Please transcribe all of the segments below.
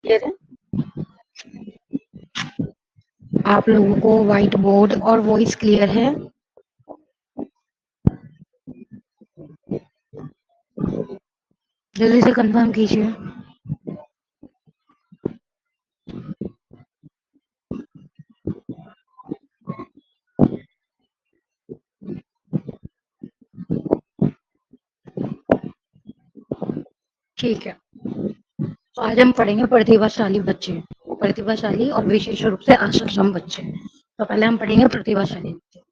Clear है? आप लोगों को व्हाइट बोर्ड और वॉइस क्लियर है? जल्दी से कंफर्म कीजिए। ठीक है, तो आज हम पढ़ेंगे प्रतिभाशाली बच्चे, प्रतिभाशाली और विशेष रूप से अक्षम बच्चे। तो पहले हम पढ़ेंगे प्रतिभाशाली बच्चे।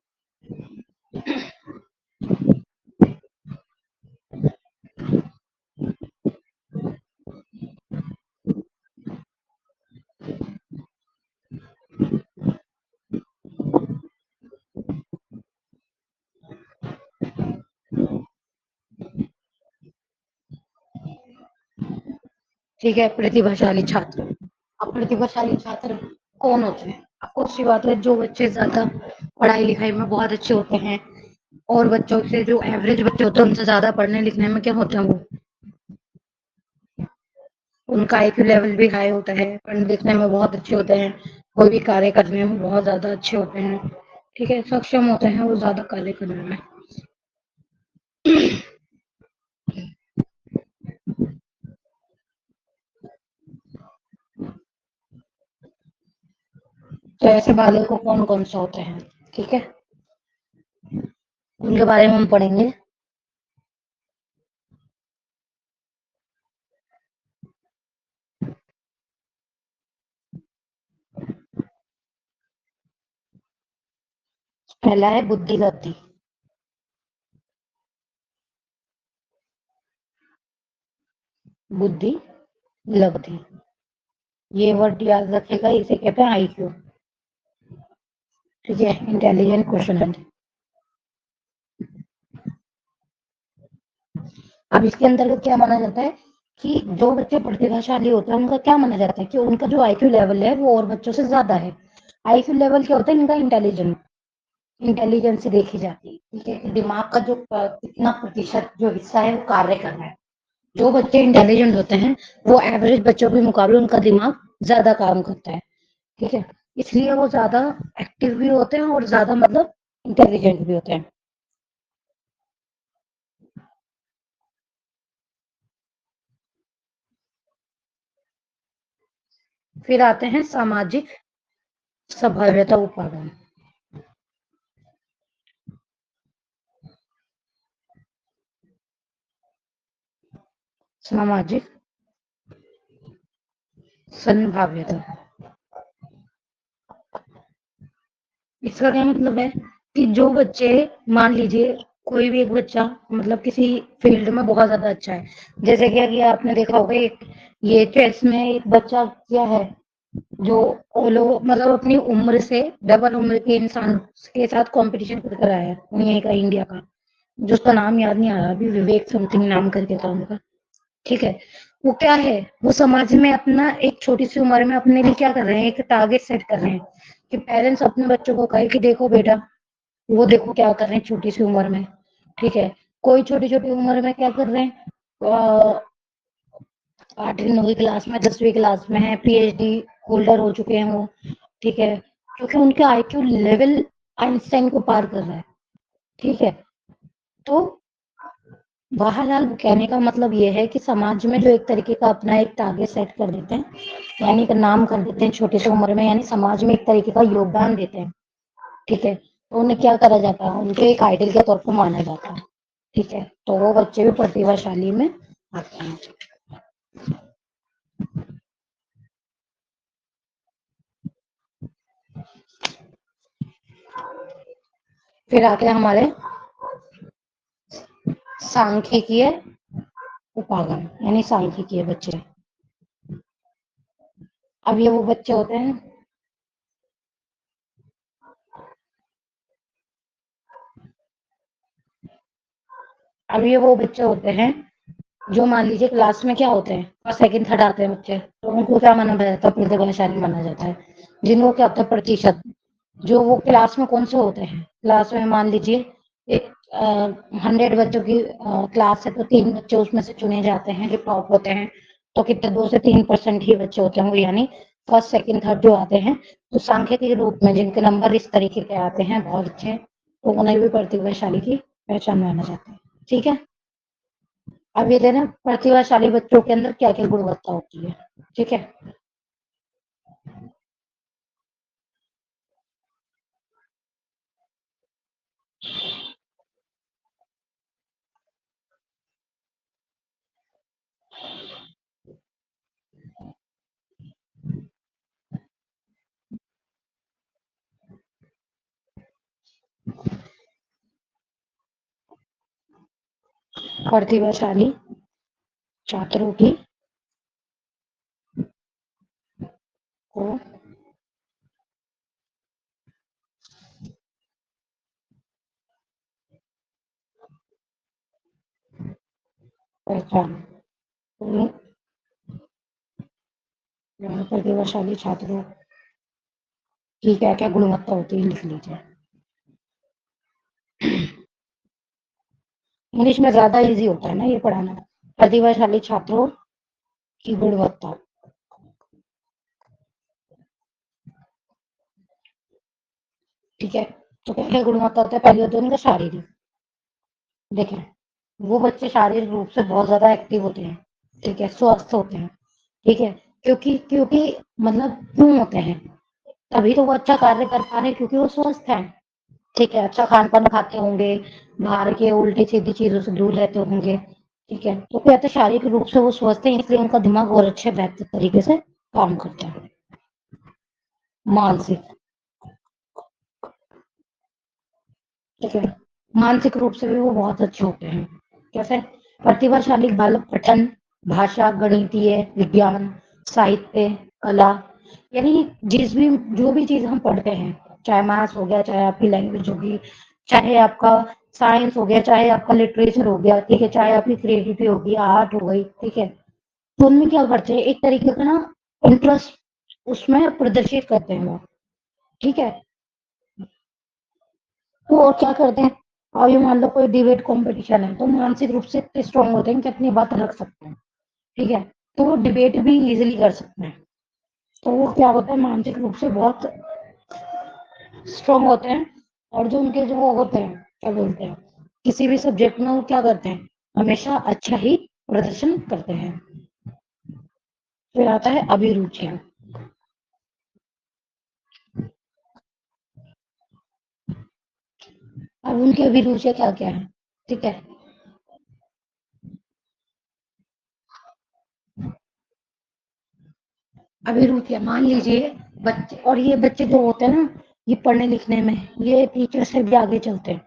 ठीक है, प्रतिभाशाली छात्र। अब प्रतिभाशाली छात्र कौन होते हैं? आपको सी बात है, जो बच्चे ज्यादा पढ़ाई लिखाई में बहुत अच्छे होते हैं और बच्चों से जो एवरेज बच्चे होते हैं उनसे ज्यादा पढ़ने लिखने में क्या होते हैं, वो उनका आईक्यू लेवल भी हाई होता है, पढ़ने लिखने में बहुत अच्छे होते हैं, कोई भी कार्य करने में बहुत ज्यादा अच्छे होते हैं। ठीक है, सक्षम होते हैं वो ज्यादा कार्य करने में। तो ऐसे बालक कौन कौन से होते हैं? ठीक है, उनके बारे में हम पढ़ेंगे। पहला है बुद्धिलब्धि। बुद्धि लब्धि, ये वर्ड याद रखेगा, इसे कहते हैं आईक्यू। ठीक है, इंटेलिजेंट क्वेश्चन। अब इसके अंतर्गत क्या माना जाता है कि जो बच्चे प्रतिभाशाली होते हैं उनका क्या माना जाता है कि उनका जो आईक्यू लेवल है वो और बच्चों से ज्यादा है। आईक्यू लेवल क्या होता है इनका? इंटेलिजेंस। इंटेलिजेंस से देखी जाती है, ठीक है, दिमाग का जो कितना प्रतिशत जो हिस्सा है वो कार्य कर रहा है। जो बच्चे इंटेलिजेंट होते हैं वो एवरेज बच्चों के मुकाबले उनका दिमाग ज्यादा काम करता है। ठीक है, इसलिए वो ज्यादा एक्टिव भी होते हैं और ज्यादा मतलब इंटेलिजेंट भी होते हैं। फिर आते हैं सामाजिक सभ्यता उपागम। सामाजिक संभाव्यता, इसका क्या मतलब है कि जो बच्चे, मान लीजिए कोई भी एक बच्चा मतलब किसी फील्ड में बहुत ज्यादा अच्छा है, जैसे कि अभी आपने देखा होगा एक ये चेस में एक बच्चा क्या है जो ओलो मतलब अपनी उम्र से डबल उम्र के इंसान के साथ कंपटीशन कर आया है, वो यहीं का इंडिया का, जो उसका नाम याद नहीं आ रहा अभी, विवेक समथिंग नाम करके था उनका। ठीक है, वो क्या है, वो समाज में अपना एक छोटी सी उम्र में अपने लिए क्या कर रहे हैं, एक टारगेट सेट कर रहे हैं कि पेरेंट्स अपने बच्चों को कहे कि देखो बेटा, वो देखो क्या कर रहे हैं छोटी सी उम्र में। ठीक है, कोई छोटी छोटी उम्र में क्या कर रहे हैं, 8वीं 9वीं क्लास में 10वीं क्लास में है, पीएचडी होल्डर हो चुके हैं वो। ठीक है, क्योंकि उनके आईक्यू लेवल आइंस्टाइन को पार कर रहा है। ठीक है, तो बहरहाल कहने का मतलब ये है कि समाज में जो एक तरीके का अपना एक टारगेट सेट कर देते हैं, यानी कि नाम कर देते हैं छोटी सी उम्र में, यानी समाज में एक तरीके का योगदान देते हैं। ठीक है, तो उन्हें क्या करा जाता है, उनके एक आइडल के तौर पर माना जाता है। ठीक है, तो वो बच्चे भी प्रतिभाशाली में आते हैं। फिर आते हैं हमारे सांख्यिकीय उपागम, यानी सांख्यिकीय बच्चे। अब ये वो बच्चे होते हैं, अब ये वो बच्चे होते हैं जो मान लीजिए क्लास में क्या होते हैं, फर्स्ट सेकंड थर्ड आते हैं बच्चे, तो उनको क्या माना जाता है, प्रतिभाशाली माना जाता है। जिनको क्या होता है प्रतिशत, जो वो क्लास में कौन से होते हैं, क्लास में मान लीजिए एक 100 बच्चों की क्लास है तो 3 बच्चे उसमें से चुने जाते हैं जो टॉप होते हैं, तो कितने 2 से 3% ही बच्चे होते होंगे, यानी फर्स्ट सेकंड थर्ड जो आते हैं, तो सांख्यिकी के रूप में जिनके नंबर इस तरीके के आते हैं बहुत अच्छे, तो उन्हें भी प्रतिभाशाली की पहचान माना जाता है। ठीक है। अब ये देना प्रतिभाशाली बच्चों के अंदर क्या क्या गुणवत्ता होती है। ठीक है। प्रतिभाशाली छात्रों की को पहचान, तो यहाँ प्रतिभाशाली छात्रों की क्या क्या गुणवत्ता होती है लिख लीजिए। इंग्लिश में ज्यादा इजी होता है ना ये पढ़ाना। प्रतिभाशाली छात्रों की गुणवत्ता। ठीक है। तो क्या क्या गुणवत्ता होता है, पहले होता है उनका शारीरिक। देखें, वो बच्चे शारीरिक रूप से बहुत ज्यादा एक्टिव होते हैं। ठीक है, स्वस्थ होते हैं। ठीक है। क्योंकि क्योंकि मतलब क्यों होते हैं, तभी तो वो अच्छा कार्य कर पा रहे हैं, क्योंकि वो स्वस्थ हैं। ठीक है, अच्छा खान पान खाते होंगे, बाहर के उल्टी सीधी चीजों से दूर रहते होंगे। ठीक है, तो क्या होता है शारीरिक रूप से वो स्वस्थ है, इसलिए उनका दिमाग और अच्छे बेहतर तरीके से काम करता है। मानसिक। ठीक है, मानसिक रूप से भी वो बहुत अच्छे होते हैं। कैसे? प्रतिभाशाली बालक पठन, भाषा, गणितीय, विज्ञान, साहित्य, कला, यानी जिस भी जो भी चीज हम पढ़ते हैं, चाहे मैथ्स हो गया, चाहे आपकी लैंग्वेज होगी, चाहे आपका साइंस हो गया, चाहे आपका लिटरेचर हो गया, ठीक है, चाहे आपकी क्रिएटिविटी होगी, आर्ट हो गई, ठीक है, तो उनमें क्या करते हैं, एक तरीके का ना इंटरेस्ट उसमें प्रदर्शित करते हैं वो। ठीक है। तो और क्या करते हैं, और ये मान लो कोई डिबेट कंपटीशन है, तो मानसिक रूप से इतने स्ट्रांग होते हैं कि अपनी बात रख सकते हैं। ठीक है, तो वो डिबेट भी इजीली कर सकते हैं। तो वो क्या होता है, मानसिक रूप से बहुत स्ट्रांग होते हैं। और जो उनके जो वो होते हैं, क्या बोलते हैं, किसी भी सब्जेक्ट में वो क्या करते हैं, हमेशा अच्छा ही प्रदर्शन करते हैं। फिर आता है अभिरुचियां। अब उनकी अभिरुचियां क्या क्या है। ठीक है। अभिरुचियां मान लीजिए बच्चे, और ये बच्चे जो होते हैं ना, ये पढ़ने लिखने में ये टीचर से भी आगे चलते हैं।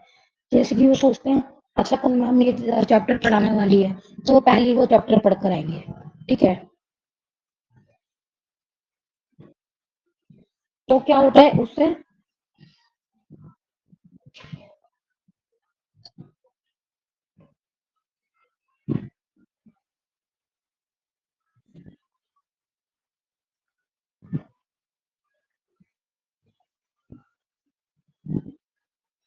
जैसे कि वो सोचते हैं, अच्छा कल मैम ये चैप्टर पढ़ाने वाली है, तो वो पहले ही वो चैप्टर पढ़ कर आएंगे। ठीक है। तो क्या होता है उससे,